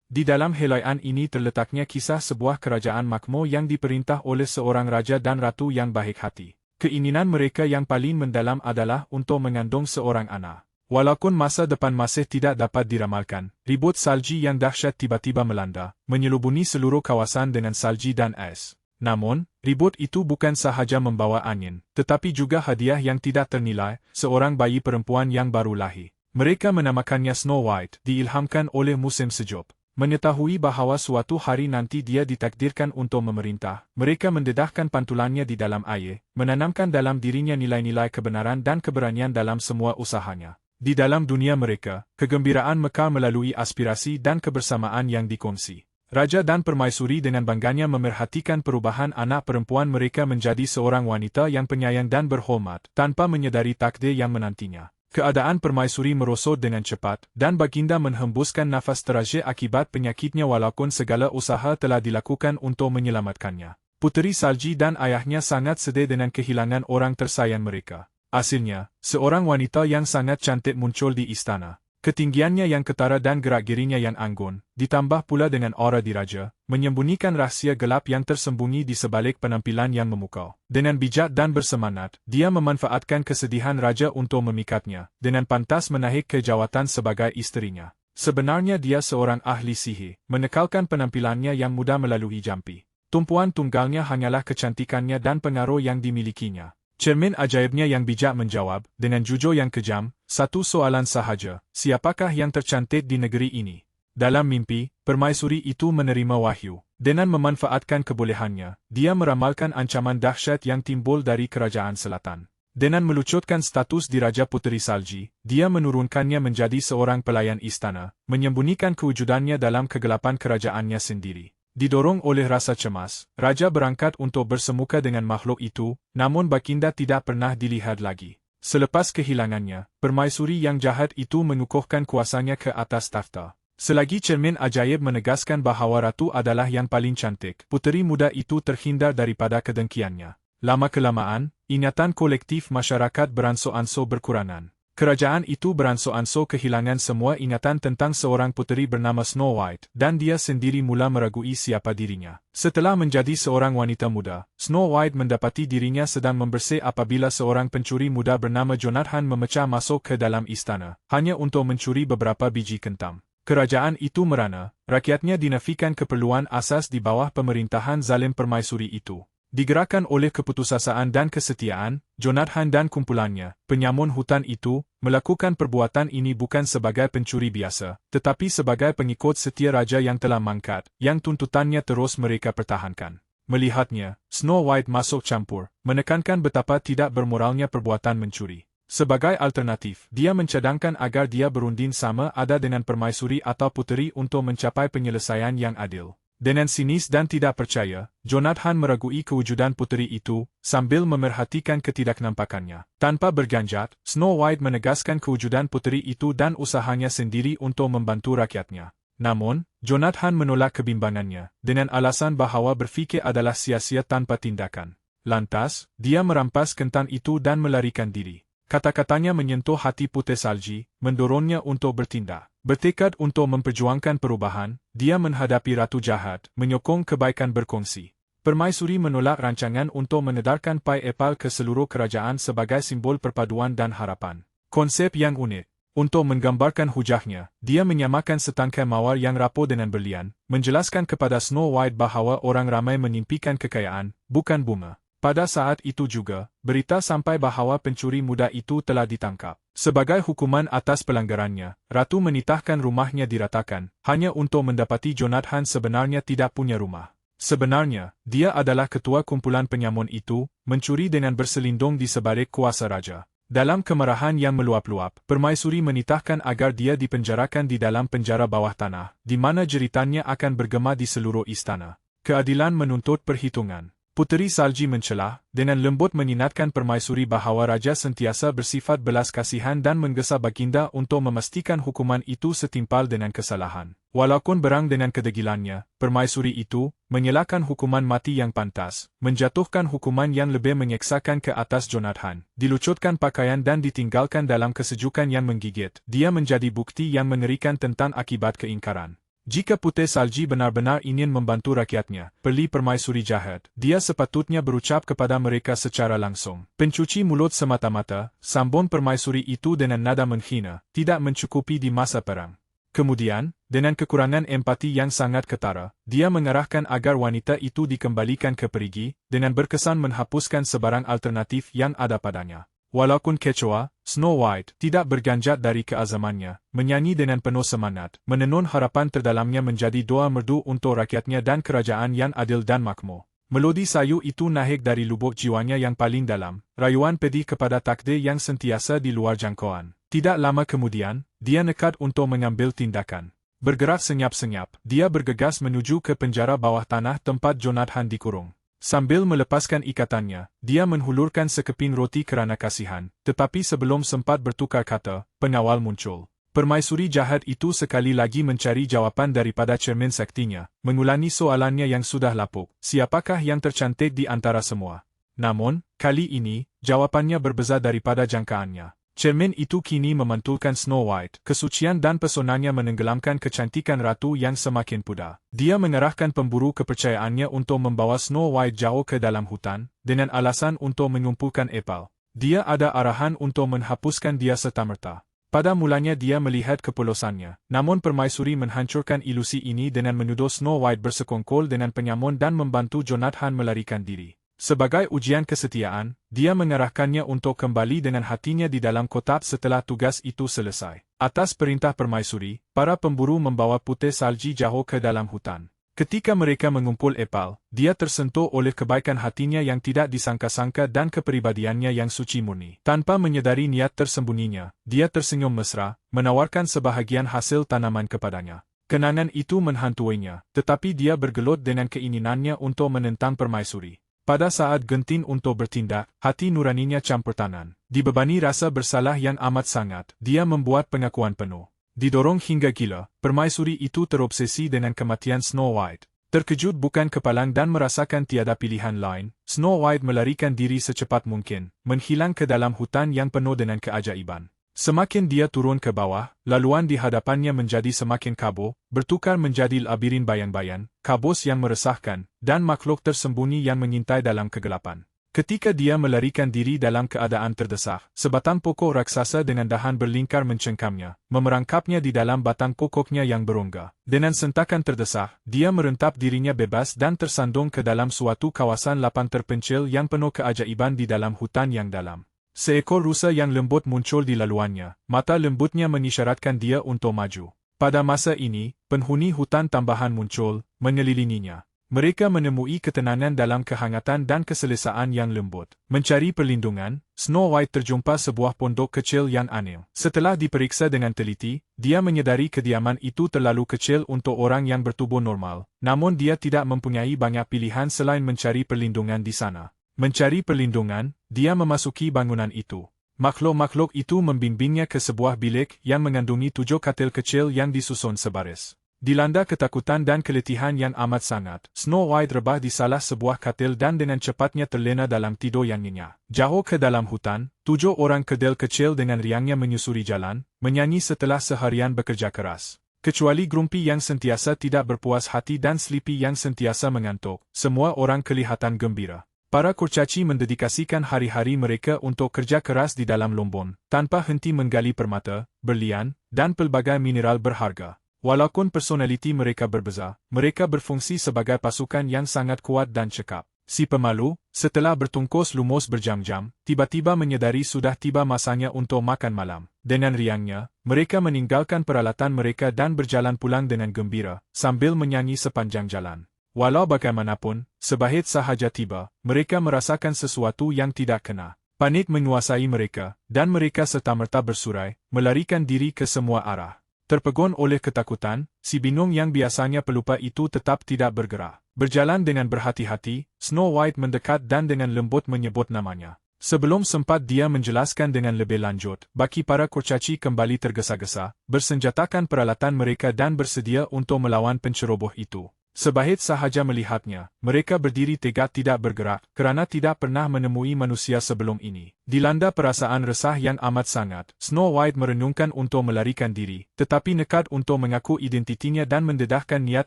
Di dalam helaian ini terletaknya kisah sebuah kerajaan makmur yang diperintah oleh seorang raja dan ratu yang baik hati. Keinginan mereka yang paling mendalam adalah untuk mengandung seorang anak. Walaupun masa depan masih tidak dapat diramalkan, ribut salji yang dahsyat tiba-tiba melanda, menyelubungi seluruh kawasan dengan salji dan es. Namun, ribut itu bukan sahaja membawa angin, tetapi juga hadiah yang tidak ternilai, seorang bayi perempuan yang baru lahir. Mereka menamakannya Snow White, diilhamkan oleh musim sejuk. Mengetahui bahawa suatu hari nanti dia ditakdirkan untuk memerintah, mereka mendedahkan pantulannya di dalam air, menanamkan dalam dirinya nilai-nilai kebenaran dan keberanian dalam semua usahanya. Di dalam dunia mereka, kegembiraan mekar melalui aspirasi dan kebersamaan yang dikongsi. Raja dan permaisuri dengan bangganya memerhatikan perubahan anak perempuan mereka menjadi seorang wanita yang penyayang dan berhormat, tanpa menyedari takdir yang menantinya. Keadaan permaisuri merosot dengan cepat, dan baginda menghembuskan nafas terakhir akibat penyakitnya walaupun segala usaha telah dilakukan untuk menyelamatkannya. Puteri Salji dan ayahnya sangat sedih dengan kehilangan orang tersayang mereka. Hasilnya, seorang wanita yang sangat cantik muncul di istana. Ketinggiannya yang ketara dan gerak-gerinya yang anggun, ditambah pula dengan aura diraja, menyembunyikan rahsia gelap yang tersembunyi di sebalik penampilan yang memukau. Dengan bijak dan bersemangat, dia memanfaatkan kesedihan raja untuk memikatnya, dengan pantas menaik ke jawatan sebagai isterinya. Sebenarnya dia seorang ahli sihir, menekalkan penampilannya yang mudah melalui jampi. Tumpuan tunggalnya hanyalah kecantikannya dan pengaruh yang dimilikinya. Cermin ajaibnya yang bijak menjawab, dengan jujur yang kejam, satu soalan sahaja, siapakah yang tercantik di negeri ini? Dalam mimpi, permaisuri itu menerima wahyu. Dengan memanfaatkan kebolehannya, dia meramalkan ancaman dahsyat yang timbul dari kerajaan selatan. Dengan melucutkan status diraja Puteri Salji, dia menurunkannya menjadi seorang pelayan istana, menyembunyikan kewujudannya dalam kegelapan kerajaannya sendiri. Didorong oleh rasa cemas, raja berangkat untuk bersemuka dengan makhluk itu, namun baginda tidak pernah dilihat lagi. Selepas kehilangannya, permaisuri yang jahat itu mengukuhkan kuasanya ke atas takhta. Selagi cermin ajaib menegaskan bahawa ratu adalah yang paling cantik, puteri muda itu terhindar daripada kedengkiannya. Lama-kelamaan, ingatan kolektif masyarakat beransur-ansur berkurangan. Kerajaan itu beransur-ansur kehilangan semua ingatan tentang seorang puteri bernama Snow White, dan dia sendiri mula meragui siapa dirinya. Setelah menjadi seorang wanita muda, Snow White mendapati dirinya sedang membersih apabila seorang pencuri muda bernama Jonathan memecah masuk ke dalam istana, hanya untuk mencuri beberapa biji kentam. Kerajaan itu merana, rakyatnya dinafikan keperluan asas di bawah pemerintahan zalim permaisuri itu. Digerakkan oleh keputusasaan dan kesetiaan, Jonathan dan kumpulannya, penyamun hutan itu, melakukan perbuatan ini bukan sebagai pencuri biasa, tetapi sebagai pengikut setia raja yang telah mangkat, yang tuntutannya terus mereka pertahankan. Melihatnya, Snow White masuk campur, menekankan betapa tidak bermoralnya perbuatan mencuri. Sebagai alternatif, dia mencadangkan agar dia berunding sama ada dengan permaisuri atau puteri untuk mencapai penyelesaian yang adil. Dengan sinis dan tidak percaya, Jonathan meragui kewujudan puteri itu, sambil memerhatikan ketidaknampakannya. Tanpa berganjat, Snow White menegaskan kewujudan puteri itu dan usahanya sendiri untuk membantu rakyatnya. Namun, Jonathan menolak kebimbangannya, dengan alasan bahawa berfikir adalah sia-sia tanpa tindakan. Lantas, dia merampas kentan itu dan melarikan diri. Kata-katanya menyentuh hati Puteri Salji, mendorongnya untuk bertindak. Bertekad untuk memperjuangkan perubahan, dia menghadapi Ratu Jahat, menyokong kebaikan berkongsi. Permaisuri menolak rancangan untuk menedarkan pai epal ke seluruh kerajaan sebagai simbol perpaduan dan harapan. Konsep yang unik. Untuk menggambarkan hujahnya, dia menyamakan setangkai mawar yang rapuh dengan berlian, menjelaskan kepada Snow White bahawa orang ramai menyimpikan kekayaan, bukan bunga. Pada saat itu juga, berita sampai bahawa pencuri muda itu telah ditangkap. Sebagai hukuman atas pelanggarannya, Ratu menitahkan rumahnya diratakan, hanya untuk mendapati Jonathan sebenarnya tidak punya rumah. Sebenarnya, dia adalah ketua kumpulan penyamun itu, mencuri dengan berselindung di sebalik kuasa raja. Dalam kemarahan yang meluap-luap, permaisuri menitahkan agar dia dipenjarakan di dalam penjara bawah tanah, di mana jeritannya akan bergema di seluruh istana. Keadilan menuntut perhitungan. Puteri Salji mencelah, dengan lembut mengingatkan permaisuri bahawa raja sentiasa bersifat belas kasihan dan menggesa baginda untuk memastikan hukuman itu setimpal dengan kesalahan. Walaupun berang dengan kedegilannya, permaisuri itu menyelahkan hukuman mati yang pantas, menjatuhkan hukuman yang lebih menyeksakan ke atas Jonathan, dilucutkan pakaian dan ditinggalkan dalam kesejukan yang menggigit. Dia menjadi bukti yang mengerikan tentang akibat keingkaran. Jika Putih Salji benar-benar ingin membantu rakyatnya, beli permaisuri jahat, dia sepatutnya berucap kepada mereka secara langsung. Pencuci mulut semata-mata, sambung permaisuri itu dengan nada menghina, tidak mencukupi di masa perang. Kemudian, dengan kekurangan empati yang sangat ketara, dia mengarahkan agar wanita itu dikembalikan ke perigi, dengan berkesan menghapuskan sebarang alternatif yang ada padanya. Walaupun kecoa, Snow White tidak berganjat dari keazamannya, menyanyi dengan penuh semangat, menenun harapan terdalamnya menjadi doa merdu untuk rakyatnya dan kerajaan yang adil dan makmur. Melodi sayu itu naik dari lubuk jiwanya yang paling dalam, rayuan pedih kepada takdir yang sentiasa di luar jangkauan. Tidak lama kemudian, dia nekat untuk mengambil tindakan. Bergerak senyap-senyap, dia bergegas menuju ke penjara bawah tanah tempat Jonathan dikurung. Sambil melepaskan ikatannya, dia menghulurkan sekeping roti kerana kasihan, tetapi sebelum sempat bertukar kata, pengawal muncul. Permaisuri jahat itu sekali lagi mencari jawapan daripada cermin saktinya, mengulangi soalannya yang sudah lapuk, siapakah yang tercantik di antara semua? Namun, kali ini, jawapannya berbeza daripada jangkaannya. Cermin itu kini memantulkan Snow White, kesucian dan pesonanya menenggelamkan kecantikan ratu yang semakin pudar. Dia mengerahkan pemburu kepercayaannya untuk membawa Snow White jauh ke dalam hutan, dengan alasan untuk mengumpulkan epal. Dia ada arahan untuk menghapuskan dia serta-merta. Pada mulanya dia melihat kepolosannya, namun permaisuri menghancurkan ilusi ini dengan menuduh Snow White bersekongkol dengan penyamun dan membantu Jonathan melarikan diri. Sebagai ujian kesetiaan, dia mengarahkannya untuk kembali dengan hatinya di dalam kotak setelah tugas itu selesai. Atas perintah permaisuri, para pemburu membawa Putih Salji jauh ke dalam hutan. Ketika mereka mengumpul epal, dia tersentuh oleh kebaikan hatinya yang tidak disangka-sangka dan kepribadiannya yang suci murni. Tanpa menyadari niat tersembunyinya, dia tersenyum mesra, menawarkan sebahagian hasil tanaman kepadanya. Kenangan itu menghantuinya, tetapi dia bergelut dengan keinginannya untuk menentang permaisuri. Pada saat genting untuk bertindak, hati nuraninya campur tangan. Dibebani rasa bersalah yang amat sangat, dia membuat pengakuan penuh. Didorong hingga gila, permaisuri itu terobsesi dengan kematian Snow White. Terkejut bukan kepalang dan merasakan tiada pilihan lain, Snow White melarikan diri secepat mungkin, menghilang ke dalam hutan yang penuh dengan keajaiban. Semakin dia turun ke bawah, laluan di hadapannya menjadi semakin kabur, bertukar menjadi labirin bayang-bayang, kabus yang meresahkan, dan makhluk tersembunyi yang mengintai dalam kegelapan. Ketika dia melarikan diri dalam keadaan terdesak, sebatang pokok raksasa dengan dahan berlingkar mencengkamnya, memerangkapnya di dalam batang pokoknya yang berongga. Dengan sentakan terdesak, dia merentap dirinya bebas dan tersandung ke dalam suatu kawasan lapang terpencil yang penuh keajaiban di dalam hutan yang dalam. Seekor rusa yang lembut muncul di laluannya, mata lembutnya mengisyaratkan dia untuk maju. Pada masa ini, penghuni hutan tambahan muncul, mengelilinginya. Mereka menemui ketenangan dalam kehangatan dan keselesaan yang lembut. Mencari perlindungan, Snow White terjumpa sebuah pondok kecil yang aneh. Setelah diperiksa dengan teliti, dia menyadari kediaman itu terlalu kecil untuk orang yang bertubuh normal. Namun dia tidak mempunyai banyak pilihan selain mencari perlindungan di sana. Mencari perlindungan, dia memasuki bangunan itu. Makhluk-makhluk itu membimbingnya ke sebuah bilik yang mengandungi 7 katil kecil yang disusun sebaris. Dilanda ketakutan dan keletihan yang amat sangat, Snow White rebah di salah sebuah katil dan dengan cepatnya terlena dalam tidur yang nyenyak. Jauh ke dalam hutan, 7 orang kedel kecil dengan riangnya menyusuri jalan, menyanyi setelah seharian bekerja keras. Kecuali Grumpy yang sentiasa tidak berpuas hati dan Sleepy yang sentiasa mengantuk, semua orang kelihatan gembira. Para kurcaci mendedikasikan hari-hari mereka untuk kerja keras di dalam lombon, tanpa henti menggali permata, berlian, dan pelbagai mineral berharga. Walaupun personaliti mereka berbeza, mereka berfungsi sebagai pasukan yang sangat kuat dan cekap. Si pemalu, setelah bertungkus lumus berjam-jam, tiba-tiba menyadari sudah tiba masanya untuk makan malam. Dengan riangnya, mereka meninggalkan peralatan mereka dan berjalan pulang dengan gembira, sambil menyanyi sepanjang jalan. Walau bagaimanapun, sebahit sahaja tiba, mereka merasakan sesuatu yang tidak kena. Panik menguasai mereka, dan mereka serta-merta bersurai, melarikan diri ke semua arah. Terpegun oleh ketakutan, si bingung yang biasanya pelupa itu tetap tidak bergerak. Berjalan dengan berhati-hati, Snow White mendekat dan dengan lembut menyebut namanya. Sebelum sempat dia menjelaskan dengan lebih lanjut, baki para kurcaci kembali tergesa-gesa, bersenjatakan peralatan mereka dan bersedia untuk melawan penceroboh itu. Sebahit sahaja melihatnya, mereka berdiri tegak tidak bergerak, kerana tidak pernah menemui manusia sebelum ini. Dilanda perasaan resah yang amat sangat, Snow White merenungkan untuk melarikan diri, tetapi nekat untuk mengaku identitinya dan mendedahkan niat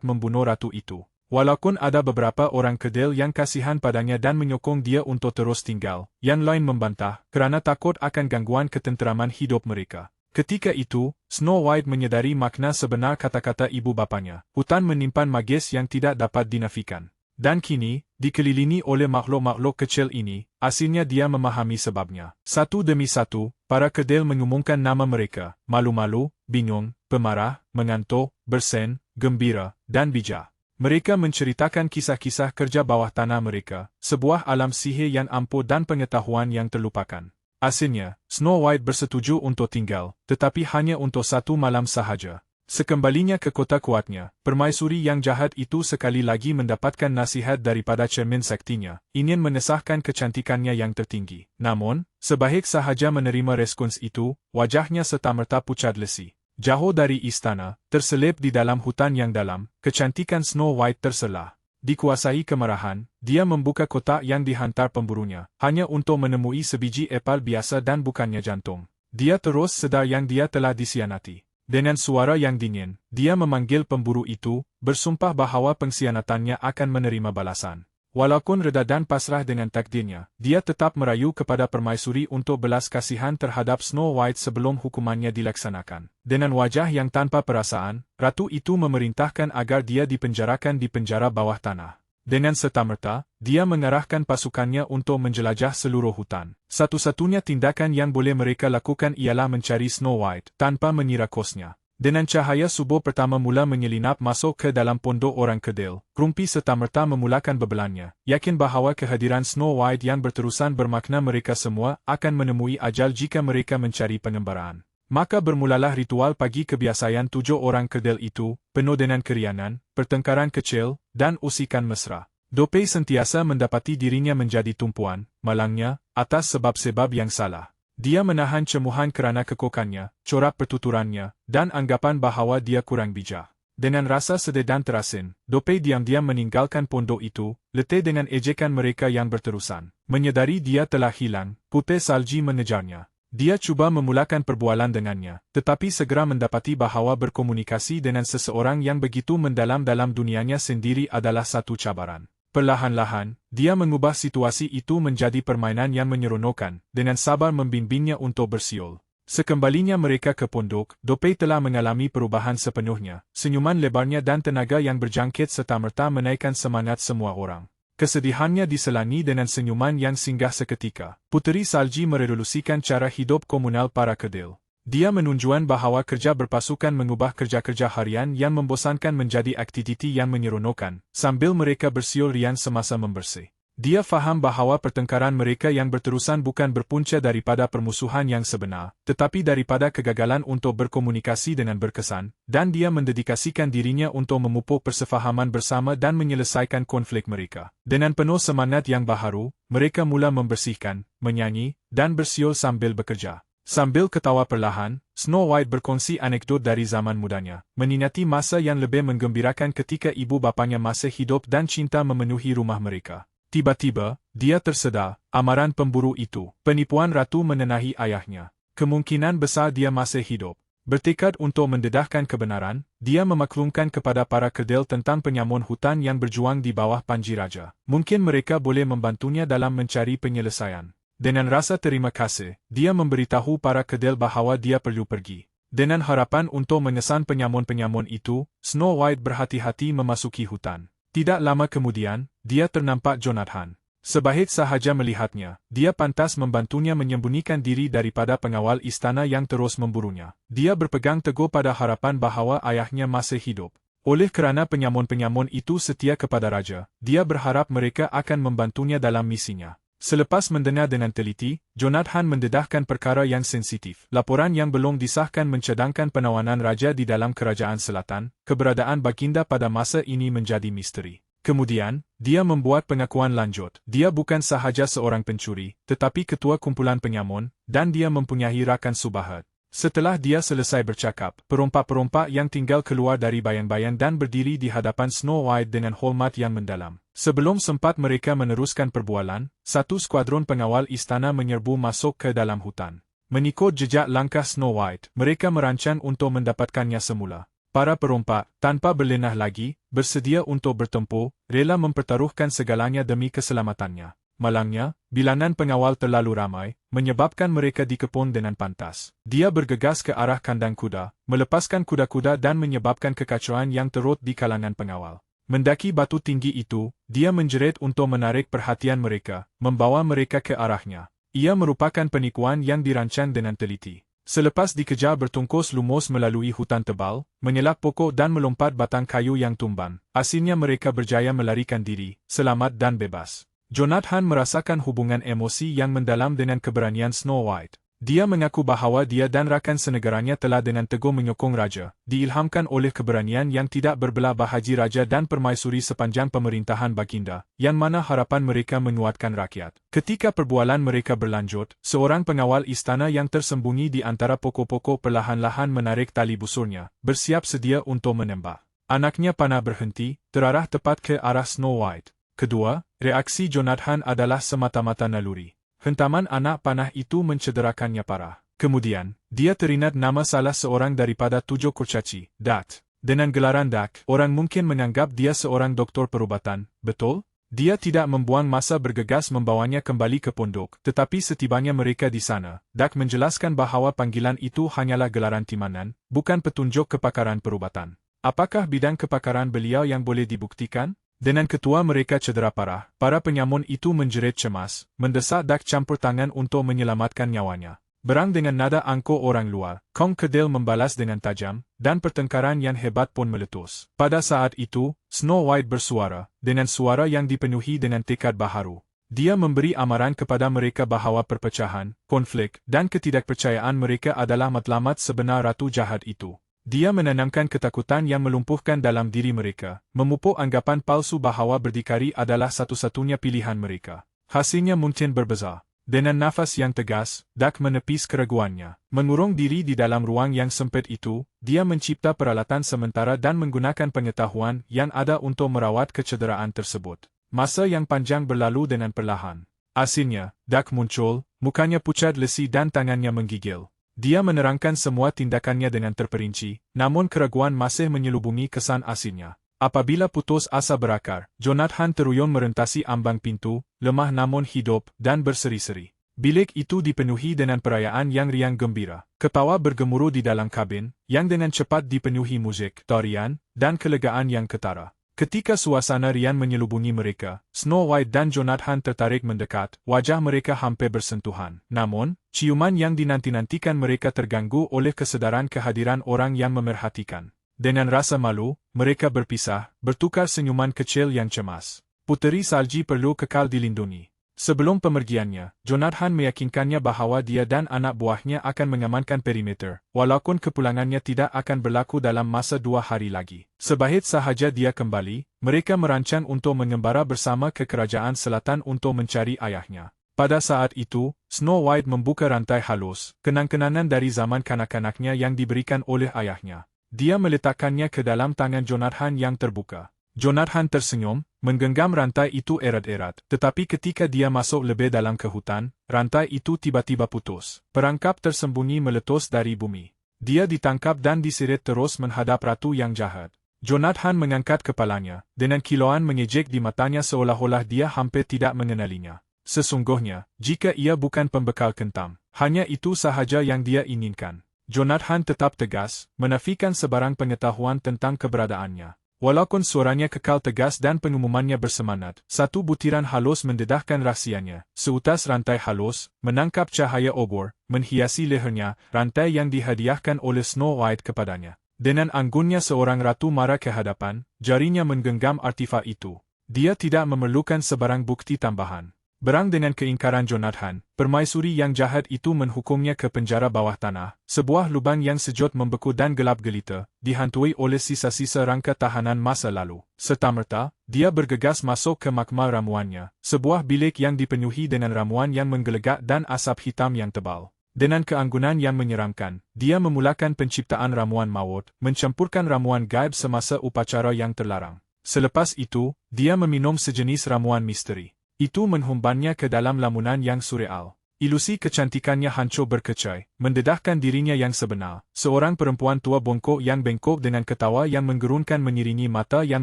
membunuh ratu itu. Walaupun ada beberapa orang kedel yang kasihan padanya dan menyokong dia untuk terus tinggal, yang lain membantah, kerana takut akan gangguan ketenteraman hidup mereka. Ketika itu, Snow White menyadari makna sebenar kata-kata ibu bapanya. Hutan menyimpan magis yang tidak dapat dinafikan. Dan kini, dikelilingi oleh makhluk-makhluk kecil ini, akhirnya dia memahami sebabnya. Satu demi satu, para kedel mengumumkan nama mereka, malu-malu, bingung, pemarah, mengantuk, bersen, gembira, dan bijak. Mereka menceritakan kisah-kisah kerja bawah tanah mereka, sebuah alam sihir yang ampuh dan pengetahuan yang terlupakan. Akhirnya, Snow White bersetuju untuk tinggal, tetapi hanya untuk satu malam sahaja. Sekembalinya ke kota kuatnya, permaisuri yang jahat itu sekali lagi mendapatkan nasihat daripada cermin saktinya, ingin menesahkan kecantikannya yang tertinggi. Namun, sebaik sahaja menerima respons itu, wajahnya serta-merta pucat lesi. Jauh dari istana, terselip di dalam hutan yang dalam, kecantikan Snow White terselah. Dikuasai kemarahan, dia membuka kotak yang dihantar pemburunya, hanya untuk menemui sebiji epal biasa dan bukannya jantung. Dia terus sedar yang dia telah disianati. Dengan suara yang dingin, dia memanggil pemburu itu, bersumpah bahawa pengkhianatannya akan menerima balasan. Walaupun reda dan pasrah dengan takdirnya, dia tetap merayu kepada permaisuri untuk belas kasihan terhadap Snow White sebelum hukumannya dilaksanakan. Dengan wajah yang tanpa perasaan, ratu itu memerintahkan agar dia dipenjarakan di penjara bawah tanah. Dengan serta-merta, dia mengarahkan pasukannya untuk menjelajah seluruh hutan. Satu-satunya tindakan yang boleh mereka lakukan ialah mencari Snow White, tanpa mengira kosnya. Dengan cahaya subuh pertama mula menyelinap masuk ke dalam pondok orang kedel, Krumpi serta-merta memulakan bebelannya, yakin bahawa kehadiran Snow White yang berterusan bermakna mereka semua akan menemui ajal jika mereka mencari pengembaraan. Maka bermulalah ritual pagi kebiasaan 7 orang kedel itu, penuh dengan kerianan, pertengkaran kecil, dan usikan mesra. Dopey sentiasa mendapati dirinya menjadi tumpuan, malangnya, atas sebab-sebab yang salah. Dia menahan cemuhan kerana kekokannya, corak pertuturannya, dan anggapan bahawa dia kurang bijak. Dengan rasa sedih dan terasin, Dopey diam-diam meninggalkan pondok itu, letih dengan ejekan mereka yang berterusan. Menyadari dia telah hilang, Putih Salji mengejarnya. Dia cuba memulakan perbualan dengannya, tetapi segera mendapati bahawa berkomunikasi dengan seseorang yang begitu mendalam dalam dunianya sendiri adalah satu cabaran. Perlahan-lahan, dia mengubah situasi itu menjadi permainan yang menyeronokkan, dengan sabar membimbingnya untuk bersiul. Sekembalinya mereka ke pondok, Dopey telah mengalami perubahan sepenuhnya, senyuman lebarnya dan tenaga yang berjangkit serta-merta menaikkan semangat semua orang. Kesedihannya diselangi dengan senyuman yang singgah seketika. Puteri Salji merevolusikan cara hidup komunal para kedel. Dia menunjukkan bahawa kerja berpasukan mengubah kerja-kerja harian yang membosankan menjadi aktiviti yang menyeronokkan, sambil mereka bersiul riang semasa membersih. Dia faham bahawa pertengkaran mereka yang berterusan bukan berpunca daripada permusuhan yang sebenar, tetapi daripada kegagalan untuk berkomunikasi dengan berkesan, dan dia mendedikasikan dirinya untuk memupuk persefahaman bersama dan menyelesaikan konflik mereka. Dengan penuh semangat yang baharu, mereka mula membersihkan, menyanyi, dan bersiul sambil bekerja. Sambil ketawa perlahan, Snow White berkongsi anekdot dari zaman mudanya, meningati masa yang lebih menggembirakan ketika ibu bapanya masih hidup dan cinta memenuhi rumah mereka. Tiba-tiba, dia tersedar, amaran pemburu itu, penipuan ratu menenahi ayahnya. Kemungkinan besar dia masih hidup. Bertekad untuk mendedahkan kebenaran, dia memaklumkan kepada para kedel tentang penyamun hutan yang berjuang di bawah panji raja. Mungkin mereka boleh membantunya dalam mencari penyelesaian. Dengan rasa terima kasih, dia memberitahu para kedel bahawa dia perlu pergi. Dengan harapan untuk mengesan penyamun-penyamun itu, Snow White berhati-hati memasuki hutan. Tidak lama kemudian, dia ternampak Jonathan. Sebaik sahaja melihatnya, dia pantas membantunya menyembunyikan diri daripada pengawal istana yang terus memburunya. Dia berpegang teguh pada harapan bahawa ayahnya masih hidup. Oleh kerana penyamun-penyamun itu setia kepada raja, dia berharap mereka akan membantunya dalam misinya. Selepas mendengar dengan teliti, Jonathan mendedahkan perkara yang sensitif. Laporan yang belum disahkan mencadangkan penawanan raja di dalam kerajaan selatan, keberadaan baginda pada masa ini menjadi misteri. Kemudian, dia membuat pengakuan lanjut. Dia bukan sahaja seorang pencuri, tetapi ketua kumpulan penyamun, dan dia mempunyai rakan subahat. Setelah dia selesai bercakap, perompak-perompak yang tinggal keluar dari bayan-bayan dan berdiri di hadapan Snow White dengan hormat yang mendalam. Sebelum sempat mereka meneruskan perbualan, satu skuadron pengawal istana menyerbu masuk ke dalam hutan. Mengikut jejak langkah Snow White, mereka merancang untuk mendapatkannya semula. Para perompak, tanpa berlenah lagi, bersedia untuk bertempur, rela mempertaruhkan segalanya demi keselamatannya. Malangnya, bilangan pengawal terlalu ramai, menyebabkan mereka dikepung dengan pantas. Dia bergegas ke arah kandang kuda, melepaskan kuda-kuda dan menyebabkan kekacauan yang teruk di kalangan pengawal. Mendaki batu tinggi itu, dia menjerit untuk menarik perhatian mereka, membawa mereka ke arahnya. Ia merupakan penipuan yang dirancang dengan teliti. Selepas dikejar bertungkus lumus melalui hutan tebal, menyelak pokok dan melompat batang kayu yang tumbang, akhirnya mereka berjaya melarikan diri, selamat dan bebas. Jonathan merasakan hubungan emosi yang mendalam dengan keberanian Snow White. Dia mengaku bahawa dia dan rakan senegaranya telah dengan teguh menyokong raja, diilhamkan oleh keberanian yang tidak berbelah bahaji raja dan permaisuri sepanjang pemerintahan baginda, yang mana harapan mereka menguatkan rakyat. Ketika perbualan mereka berlanjut, seorang pengawal istana yang tersembunyi di antara pokok-pokok perlahan-lahan menarik tali busurnya, bersiap sedia untuk menembak. Anaknya panah berhenti, terarah tepat ke arah Snow White. Kedua, reaksi Jonathan adalah semata-mata naluri. Hentaman anak panah itu mencederakannya parah. Kemudian, dia teringat nama salah seorang daripada 7 kurcaci, Dat. Dengan gelaran Dak, orang mungkin menganggap dia seorang doktor perubatan, betul? Dia tidak membuang masa bergegas membawanya kembali ke pondok, tetapi setibanya mereka di sana, Dak menjelaskan bahawa panggilan itu hanyalah gelaran timanan, bukan petunjuk kepakaran perubatan. Apakah bidang kepakaran beliau yang boleh dibuktikan? Dengan ketua mereka cedera parah, para penyamun itu menjerit cemas, mendesak Dak campur tangan untuk menyelamatkan nyawanya. Berang dengan nada angkuh orang luar, Kong Kedil membalas dengan tajam, dan pertengkaran yang hebat pun meletus. Pada saat itu, Snow White bersuara, dengan suara yang dipenuhi dengan tekad baharu. Dia memberi amaran kepada mereka bahawa perpecahan, konflik, dan ketidakpercayaan mereka adalah matlamat sebenar ratu jahat itu. Dia menanamkan ketakutan yang melumpuhkan dalam diri mereka, memupuk anggapan palsu bahawa berdikari adalah satu-satunya pilihan mereka. Hasilnya mungkin berbeza. Dengan nafas yang tegas, Dak menepis keraguannya. Mengurung diri di dalam ruang yang sempit itu, dia mencipta peralatan sementara dan menggunakan pengetahuan yang ada untuk merawat kecederaan tersebut. Masa yang panjang berlalu dengan perlahan. Akhirnya, Dak muncul, mukanya pucat lesi dan tangannya menggigil. Dia menerangkan semua tindakannya dengan terperinci, namun keraguan masih menyelubungi kesan aslinya. Apabila putus asa berakar, Jonathan teruyun merentasi ambang pintu, lemah namun hidup, dan berseri-seri. Bilik itu dipenuhi dengan perayaan yang riang gembira. Ketawa bergemuruh di dalam kabin, yang dengan cepat dipenuhi musik, tarian, dan kelegaan yang ketara. Ketika suasana riang menyelubungi mereka, Snow White dan Jonathan tertarik mendekat, wajah mereka hampir bersentuhan. Namun, ciuman yang dinanti-nantikan mereka terganggu oleh kesedaran kehadiran orang yang memerhatikan. Dengan rasa malu, mereka berpisah, bertukar senyuman kecil yang cemas. Puteri Salji perlu kekal dilindungi. Sebelum pemergiannya, Jonathan meyakinkannya bahawa dia dan anak buahnya akan mengamankan perimeter, walaupun kepulangannya tidak akan berlaku dalam masa 2 hari lagi. Sebahit sahaja dia kembali, mereka merancang untuk mengembara bersama ke kerajaan selatan untuk mencari ayahnya. Pada saat itu, Snow White membuka rantai halus, kenang-kenangan dari zaman kanak-kanaknya yang diberikan oleh ayahnya. Dia meletakkannya ke dalam tangan Jonathan yang terbuka. Jonathan tersenyum, menggenggam rantai itu erat-erat, tetapi ketika dia masuk lebih dalam ke hutan, rantai itu tiba-tiba putus. Perangkap tersembunyi meletus dari bumi. Dia ditangkap dan diseret terus menghadap ratu yang jahat. Jonathan mengangkat kepalanya, dengan kilauan mengejek di matanya seolah-olah dia hampir tidak mengenalinya. Sesungguhnya, jika ia bukan pembekal kentam, hanya itu sahaja yang dia inginkan. Jonathan tetap tegas, menafikan sebarang pengetahuan tentang keberadaannya. Walaupun suaranya kekal tegas dan pengumumannya bersemangat, satu butiran halus mendedahkan rahsianya. Seutas rantai halus, menangkap cahaya obor, menghiasi lehernya, rantai yang dihadiahkan oleh Snow White kepadanya. Dengan anggunnya seorang ratu marah ke hadapan, jarinya menggenggam artifak itu. Dia tidak memerlukan sebarang bukti tambahan. Berang dengan keingkaran Jonathan, permaisuri yang jahat itu menghukumnya ke penjara bawah tanah, sebuah lubang yang sejuk membeku dan gelap gelita, dihantui oleh sisa-sisa rangka tahanan masa lalu. Serta-merta, dia bergegas masuk ke makmal ramuannya, sebuah bilik yang dipenuhi dengan ramuan yang menggelegak dan asap hitam yang tebal. Dengan keanggunan yang menyeramkan, dia memulakan penciptaan ramuan maut, mencampurkan ramuan gaib semasa upacara yang terlarang. Selepas itu, dia meminum sejenis ramuan misteri. Itu menghumbannya ke dalam lamunan yang surreal. Ilusi kecantikannya hancur berkecai, mendedahkan dirinya yang sebenar. Seorang perempuan tua bongkok yang bengkok dengan ketawa yang menggerunkan mengiringi mata yang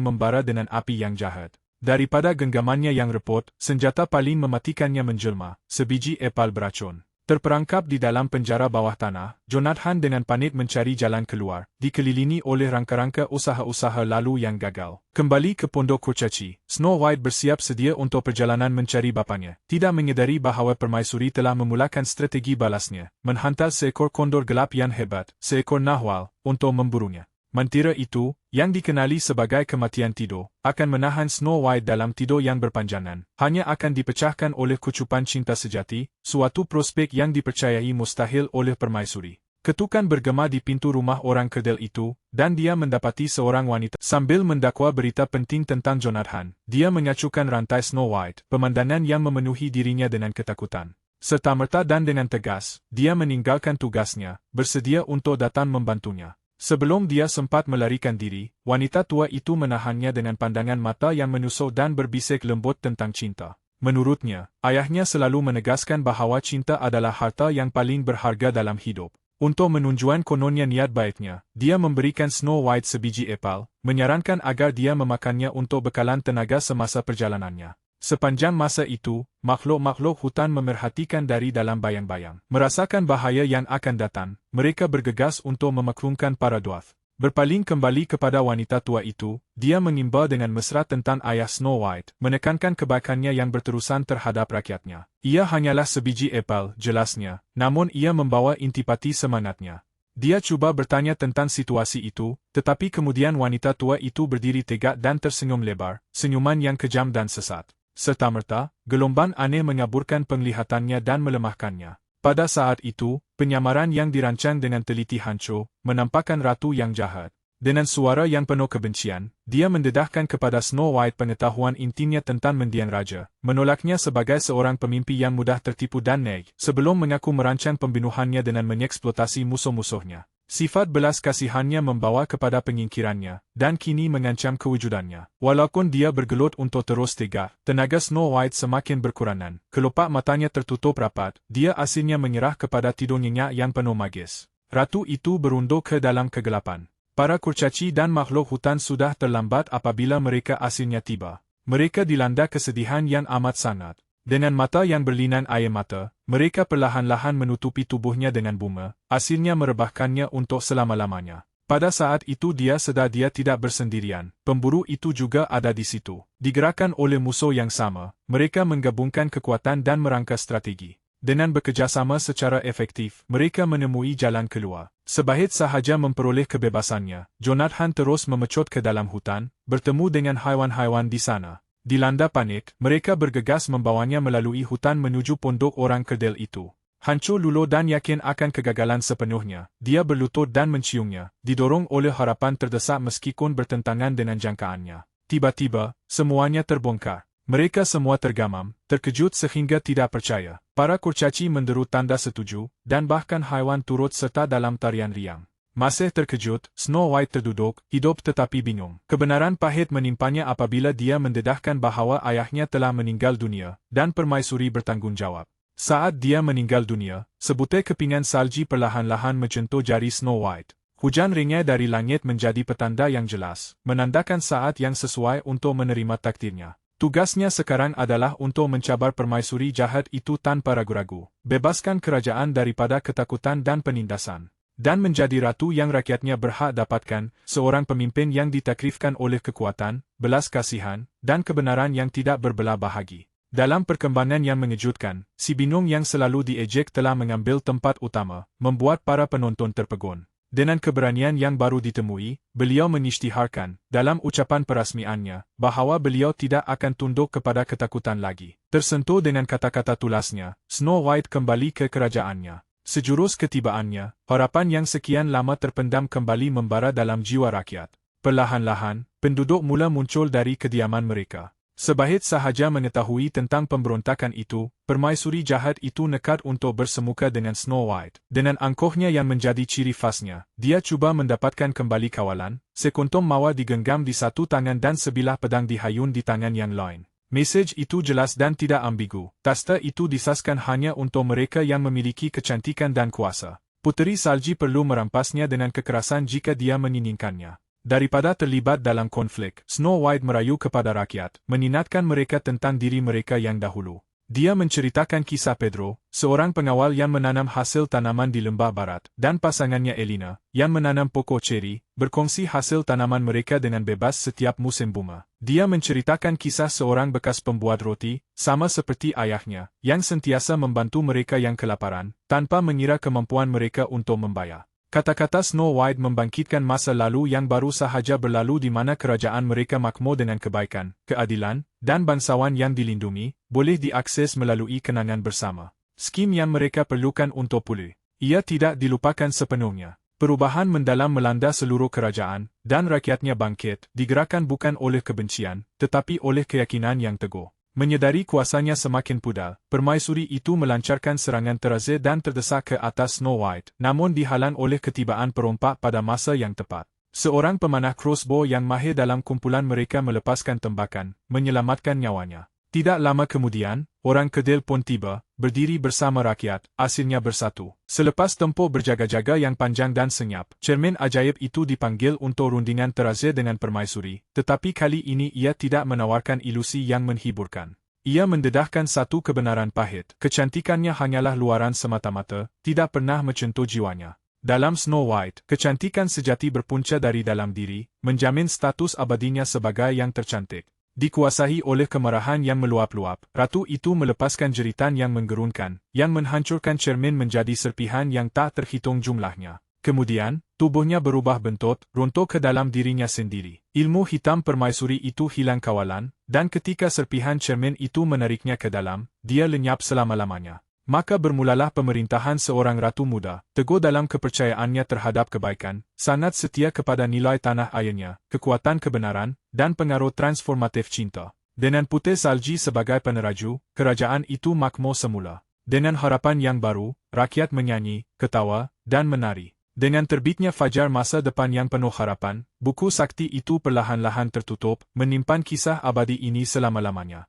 membara dengan api yang jahat. Daripada genggamannya yang repot, senjata paling mematikannya menjelma, sebiji epal beracun. Terperangkap di dalam penjara bawah tanah, Jonathan dengan panik mencari jalan keluar, dikelilingi oleh rangka-rangka usaha-usaha lalu yang gagal. Kembali ke pondok kurcaci, Snow White bersiap sedia untuk perjalanan mencari bapanya, tidak menyedari bahawa permaisuri telah memulakan strategi balasnya, menghantar seekor kondor gelap yang hebat, seekor nahwal, untuk memburunya. Mentira itu, yang dikenali sebagai kematian tidur, akan menahan Snow White dalam tidur yang berpanjangan, hanya akan dipecahkan oleh kucupan cinta sejati, suatu prospek yang dipercayai mustahil oleh permaisuri. Ketukan bergema di pintu rumah orang kerdil itu, dan dia mendapati seorang wanita. Sambil mendakwa berita penting tentang Jonathan, dia mengacukan rantai Snow White, pemandangan yang memenuhi dirinya dengan ketakutan. Serta-merta dan dengan tegas, dia meninggalkan tugasnya, bersedia untuk datang membantunya. Sebelum dia sempat melarikan diri, wanita tua itu menahannya dengan pandangan mata yang menusuk dan berbisik lembut tentang cinta. Menurutnya, ayahnya selalu menegaskan bahawa cinta adalah harta yang paling berharga dalam hidup. Untuk menunjukkan kononnya niat baiknya, dia memberikan Snow White sebiji epal, menyarankan agar dia memakannya untuk bekalan tenaga semasa perjalanannya. Sepanjang masa itu, makhluk-makhluk hutan memerhatikan dari dalam bayang-bayang. Merasakan bahaya yang akan datang, mereka bergegas untuk memaklumkan para dwarf. Berpaling kembali kepada wanita tua itu, dia mengimbau dengan mesra tentang ayah Snow White, menekankan kebaikannya yang berterusan terhadap rakyatnya. Ia hanyalah sebiji epal, jelasnya, namun ia membawa intipati semangatnya. Dia cuba bertanya tentang situasi itu, tetapi kemudian wanita tua itu berdiri tegak dan tersenyum lebar, senyuman yang kejam dan sesat. Serta-merta, gelombang aneh mengaburkan penglihatannya dan melemahkannya. Pada saat itu, penyamaran yang dirancang dengan teliti hancur, menampakkan ratu yang jahat. Dengan suara yang penuh kebencian, dia mendedahkan kepada Snow White pengetahuan intinya tentang mendiang raja, menolaknya sebagai seorang pemimpi yang mudah tertipu dan naik, sebelum mengaku merancang pembunuhannya dengan mengeksploitasi musuh-musuhnya. Sifat belas kasihannya membawa kepada penyingkirannya, dan kini mengancam kewujudannya. Walaupun dia bergelut untuk terus tegak, tenaga Snow White semakin berkurangan. Kelopak matanya tertutup rapat, dia akhirnya menyerah kepada tidur nyenyak yang penuh magis. Ratu itu berunduk ke dalam kegelapan. Para kurcaci dan makhluk hutan sudah terlambat apabila mereka akhirnya tiba. Mereka dilanda kesedihan yang amat sangat. Dengan mata yang berlinang air mata, mereka perlahan-lahan menutupi tubuhnya dengan bunga, akhirnya merebahkannya untuk selama-lamanya. Pada saat itu dia sedar dia tidak bersendirian, pemburu itu juga ada di situ. Digerakkan oleh musuh yang sama, mereka menggabungkan kekuatan dan merangka strategi. Dengan bekerjasama secara efektif, mereka menemui jalan keluar. Sebahit sahaja memperoleh kebebasannya, Jonathan terus memecut ke dalam hutan, bertemu dengan haiwan-haiwan di sana. Dilanda panik, mereka bergegas membawanya melalui hutan menuju pondok orang kerdil itu. Hancur luluh dan yakin akan kegagalan sepenuhnya, dia berlutut dan menciumnya, didorong oleh harapan terdesak meskipun bertentangan dengan jangkaannya. Tiba-tiba, semuanya terbongkar. Mereka semua tergamam, terkejut sehingga tidak percaya. Para kurcaci menderu tanda setuju, dan bahkan haiwan turut serta dalam tarian riang. Masih terkejut, Snow White terduduk, hidup tetapi bingung. Kebenaran pahit menimpanya apabila dia mendedahkan bahawa ayahnya telah meninggal dunia, dan permaisuri bertanggung jawab. Saat dia meninggal dunia, sebutir kepingan salji perlahan-lahan mencentuh jari Snow White. Hujan ringai dari langit menjadi petanda yang jelas, menandakan saat yang sesuai untuk menerima takdirnya. Tugasnya sekarang adalah untuk mencabar permaisuri jahat itu tanpa ragu-ragu, bebaskan kerajaan daripada ketakutan dan penindasan. Dan menjadi ratu yang rakyatnya berhak dapatkan, seorang pemimpin yang ditakrifkan oleh kekuatan, belas kasihan, dan kebenaran yang tidak berbelah bahagi. Dalam perkembangan yang mengejutkan, si bingung yang selalu diejek telah mengambil tempat utama, membuat para penonton terpegun. Dengan keberanian yang baru ditemui, beliau mengisytiharkan, dalam ucapan perasmiannya, bahawa beliau tidak akan tunduk kepada ketakutan lagi. Tersentuh dengan kata-kata tulasnya, Snow White kembali ke kerajaannya. Sejurus ketibaannya, harapan yang sekian lama terpendam kembali membara dalam jiwa rakyat. Perlahan-lahan, penduduk mula muncul dari kediaman mereka. Sebahit sahaja mengetahui tentang pemberontakan itu, permaisuri jahat itu nekat untuk bersemuka dengan Snow White. Dengan angkuhnya yang menjadi ciri khasnya, dia cuba mendapatkan kembali kawalan, sekuntum mawar digenggam di satu tangan dan sebilah pedang dihayun di tangan yang lain. Mesej itu jelas dan tidak ambigu. Tasta itu disaskan hanya untuk mereka yang memiliki kecantikan dan kuasa. Puteri salji perlu merampasnya dengan kekerasan jika dia menginginkannya. Daripada terlibat dalam konflik, Snow White merayu kepada rakyat, mengingatkan mereka tentang diri mereka yang dahulu. Dia menceritakan kisah Pedro, seorang pengawal yang menanam hasil tanaman di lembah barat, dan pasangannya Elena, yang menanam pokok ceri, berkongsi hasil tanaman mereka dengan bebas setiap musim bunga. Dia menceritakan kisah seorang bekas pembuat roti, sama seperti ayahnya, yang sentiasa membantu mereka yang kelaparan, tanpa mengira kemampuan mereka untuk membayar. Kata-kata Snow White membangkitkan masa lalu yang baru sahaja berlalu di mana kerajaan mereka makmur dengan kebaikan, keadilan, dan bangsawan yang dilindungi, boleh diakses melalui kenangan bersama. Skim yang mereka perlukan untuk pulih. Ia tidak dilupakan sepenuhnya. Perubahan mendalam melanda seluruh kerajaan, dan rakyatnya bangkit, digerakkan bukan oleh kebencian, tetapi oleh keyakinan yang teguh. Menyedari kuasanya semakin pudar, permaisuri itu melancarkan serangan teraze dan terdesak ke atas Snow White, namun dihalang oleh ketibaan perompak pada masa yang tepat. Seorang pemanah crossbow yang mahir dalam kumpulan mereka melepaskan tembakan, menyelamatkan nyawanya. Tidak lama kemudian, orang kedil pun tiba, berdiri bersama rakyat, asilnya bersatu. Selepas tempoh berjaga-jaga yang panjang dan senyap, cermin ajaib itu dipanggil untuk rundingan teraze dengan permaisuri, tetapi kali ini ia tidak menawarkan ilusi yang menghiburkan. Ia mendedahkan satu kebenaran pahit, kecantikannya hanyalah luaran semata-mata, tidak pernah mencentuh jiwanya. Dalam Snow White, kecantikan sejati berpunca dari dalam diri, menjamin status abadinya sebagai yang tercantik. Dikuasai oleh kemarahan yang meluap-luap, ratu itu melepaskan jeritan yang menggerunkan, yang menghancurkan cermin menjadi serpihan yang tak terhitung jumlahnya. Kemudian, tubuhnya berubah bentuk, runtuh ke dalam dirinya sendiri. Ilmu hitam permaisuri itu hilang kawalan, dan ketika serpihan cermin itu menariknya ke dalam, dia lenyap selama-lamanya. Maka bermulalah pemerintahan seorang ratu muda, teguh dalam kepercayaannya terhadap kebaikan, sangat setia kepada nilai tanah airnya, kekuatan kebenaran, dan pengaruh transformatif cinta. Dengan putih salji sebagai peneraju, kerajaan itu makmur semula. Dengan harapan yang baru, rakyat menyanyi, ketawa, dan menari. Dengan terbitnya fajar masa depan yang penuh harapan, buku sakti itu perlahan-lahan tertutup, menyimpan kisah abadi ini selama-lamanya.